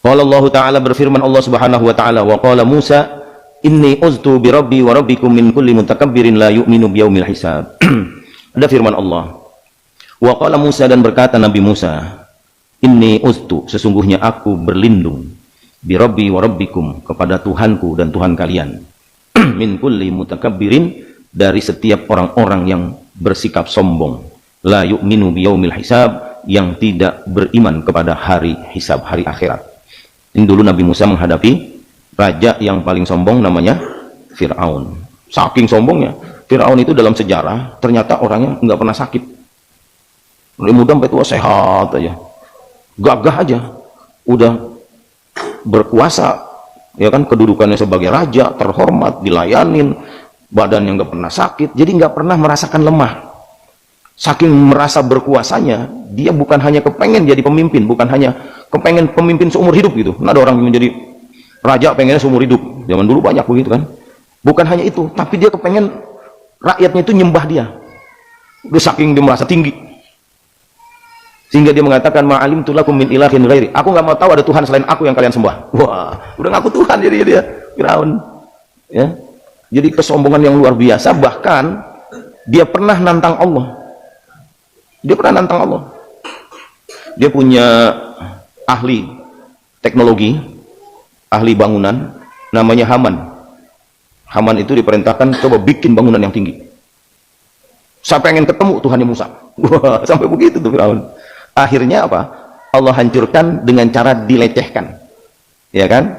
Qala Allah Ta'ala, berfirman Allah Subhanahu wa taala, wa qala Musa inni uztu bi rabbi wa rabbikum min kulli mutakabbirin la yu'minu biyaumil hisab. Ada firman Allah. Wa qala Musa, dan berkata Nabi Musa, inni uztu, sesungguhnya aku berlindung, bi rabbi wa rabbikum, kepada Tuhanku dan Tuhan kalian, min kulli mutakabbirin, dari setiap orang-orang yang bersikap sombong, la yu'minu biyaumil hisab, yang tidak beriman kepada hari hisab, hari akhirat. Ini dulu Nabi Musa menghadapi raja yang paling sombong, namanya Fir'aun. Saking sombongnya Fir'aun itu dalam sejarah ternyata orangnya nggak pernah sakit, dari muda sampai tua sehat aja, gagah aja, udah berkuasa, ya kan, kedudukannya sebagai raja terhormat, dilayanin, badannya nggak pernah sakit, jadi nggak pernah merasakan lemah. Saking merasa berkuasanya, dia bukan hanya kepengen jadi pemimpin, bukan hanya kepengen pemimpin seumur hidup gitu. Nah, ada orang yang menjadi raja pengennya seumur hidup, zaman dulu banyak begitu kan. Bukan hanya itu, tapi dia kepengen rakyatnya itu nyembah dia. Udah saking dia merasa tinggi, sehingga dia mengatakan ma'alimtu lakum min ilahin ghairi, aku nggak mau tahu ada Tuhan selain aku yang kalian sembah. Wah, udah ngaku Tuhan jadi dia Firaun, ya. Jadi kesombongan yang luar biasa. Bahkan dia pernah nantang Allah. Dia pernah nantang Allah. Dia punya ahli teknologi, ahli bangunan, namanya Haman. Haman itu diperintahkan, coba bikin bangunan yang tinggi. Saya pengen ketemu Tuhannya Musa. Wah, sampai begitu tuh Firaun. Akhirnya apa? Allah hancurkan dengan cara dilecehkan, ya kan?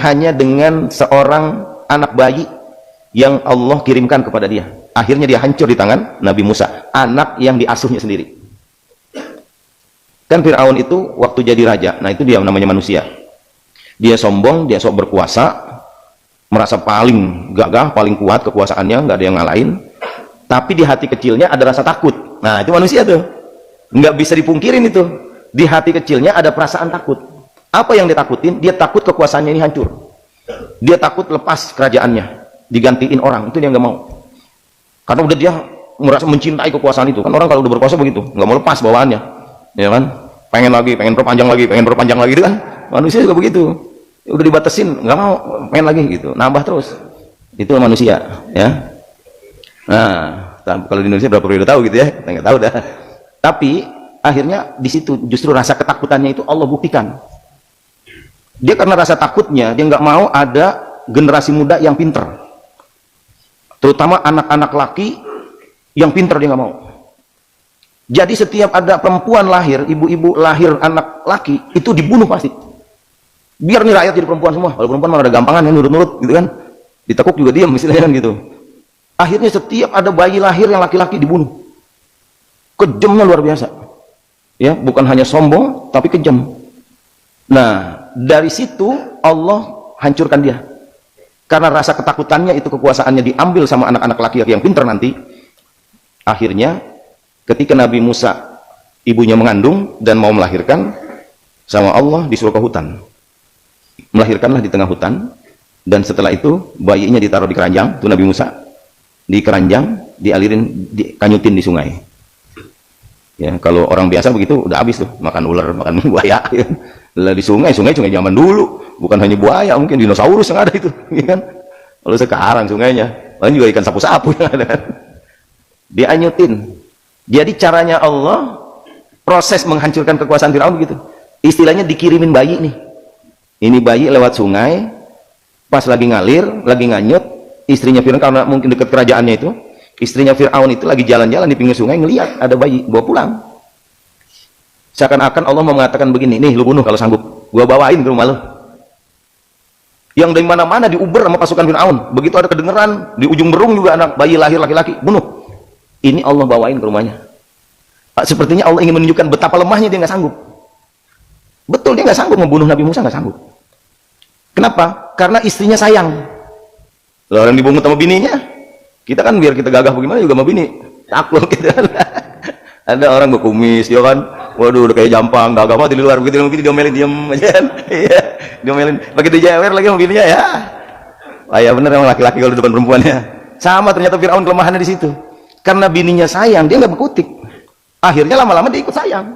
Hanya dengan seorang anak bayi yang Allah kirimkan kepada dia. Akhirnya dia hancur di tangan Nabi Musa, anak yang diasuhnya sendiri. Kan Fir'aun itu waktu jadi raja, nah itu dia namanya manusia. Dia sombong, dia sok berkuasa, merasa paling gagah, paling kuat kekuasaannya, nggak ada yang ngalahin. Tapi di hati kecilnya ada rasa takut. Nah itu manusia tuh, nggak bisa dipungkirin itu. Di hati kecilnya ada perasaan takut. Apa yang dia takutin? Dia takut kekuasaannya ini hancur. Dia takut lepas kerajaannya, digantiin orang. Itu dia nggak mau. Karena udah dia merasa mencintai kekuasaan itu. Kan orang kalau udah berkuasa begitu, nggak mau lepas bawaannya, ya kan? Pengen lagi, pengen perpanjang lagi, gitu kan? Manusia juga begitu. Udah dibatasin, nggak mau, pengen lagi gitu, nambah terus. Itu manusia, ya. Nah, kalau di Indonesia berapa periode tahu gitu ya? Kita nggak tahu dah. Tapi akhirnya di situ justru rasa ketakutannya itu Allah buktikan. Dia karena rasa takutnya, dia nggak mau ada generasi muda yang pinter. Terutama anak-anak laki yang pintar dia nggak mau. Jadi setiap ada perempuan lahir, ibu-ibu lahir anak laki, itu dibunuh pasti. Biar nih rakyat jadi perempuan semua. Kalau perempuan malah ada gampangan yang nurut-nurut gitu kan. Ditekuk juga diam istilahnya kan gitu. Akhirnya setiap ada bayi lahir yang laki-laki dibunuh. Kejamnya luar biasa. Ya, bukan hanya sombong tapi kejam. Nah, dari situ Allah hancurkan dia. Karena rasa ketakutannya itu, kekuasaannya diambil sama anak-anak laki-laki yang pintar nanti. Akhirnya ketika Nabi Musa ibunya mengandung dan mau melahirkan, sama Allah disuruh ke hutan. Melahirkanlah di tengah hutan, dan setelah itu bayinya ditaruh di keranjang, itu Nabi Musa, di keranjang, dialirin, dikanyutin di sungai. Ya, kalau orang biasa begitu udah habis tuh, makan ular, makan buaya. Lah di sungai zaman dulu, bukan hanya buaya, mungkin dinosaurus yang ada itu, ya kan? Kalau sekarang sungainya, paling juga ikan sapu-sapu yang ada. Dianyutin. Jadi caranya Allah, proses menghancurkan kekuasaan Firaun begitu. Istilahnya dikirimin bayi nih. Ini bayi lewat sungai, pas lagi ngalir, lagi nganyut, istrinya Firaun, karena mungkin dekat kerajaannya itu, istrinya Firaun itu lagi jalan-jalan di pinggir sungai, ngelihat ada bayi, bawa pulang. Seakan-akan Allah mau mengatakan begini, nih lu bunuh kalau sanggup, gua bawain ke rumah lu. Yang dari mana-mana diuber sama pasukan Firaun. Begitu ada kedengeran di ujung berung juga anak bayi lahir laki-laki, bunuh. Ini Allah bawain ke rumahnya. Sepertinya Allah ingin menunjukkan betapa lemahnya dia nggak sanggup. Betul, dia nggak sanggup membunuh Nabi Musa, nggak sanggup. Kenapa? Karena istrinya sayang. Lah orang dibunuh sama bininya, kita kan biar kita gagah bagaimana juga sama bini, takluk gitu kan. Ada orang berkumis, ya kan, waduh udah kayak jampang, gagah banget di luar, begitu mungkin diomelin diem aja kan. Iya, diomelin, begitu jewer lagi sama bininya ya. Wah ya bener emang laki-laki kalau di depan perempuannya. Sama ternyata Firaun kelemahannya di situ. Karena bininya sayang, dia nggak berkutik. Akhirnya lama-lama dia ikut sayang.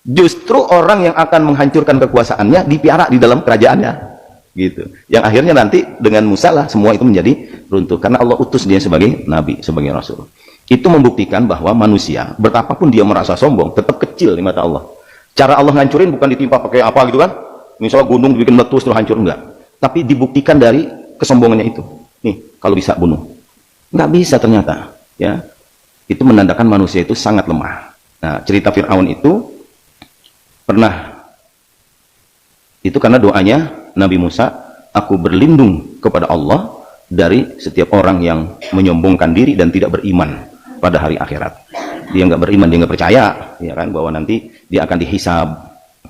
Justru orang yang akan menghancurkan kekuasaannya dipiara di dalam kerajaannya, gitu. Yang akhirnya nanti dengan Musa lah semua itu menjadi runtuh karena Allah utus dia sebagai nabi, sebagai rasul. Itu membuktikan bahwa manusia betapapun dia merasa sombong tetap kecil di mata Allah. Cara Allah ngancurin bukan ditimpa pakai apa gitu kan, misalnya gunung dibikin meletus terus hancur, enggak, tapi dibuktikan dari kesombongannya itu. Nih, kalau bisa bunuh, nggak bisa ternyata, ya. Itu menandakan manusia itu sangat lemah. Nah, cerita Fir'aun itu pernah, itu karena doanya Nabi Musa, aku berlindung kepada Allah dari setiap orang yang menyombongkan diri dan tidak beriman pada hari akhirat. Dia nggak beriman, dia nggak percaya, ya kan, bahwa nanti dia akan dihisab,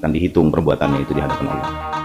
akan dihitung perbuatannya itu di hadapan Allah.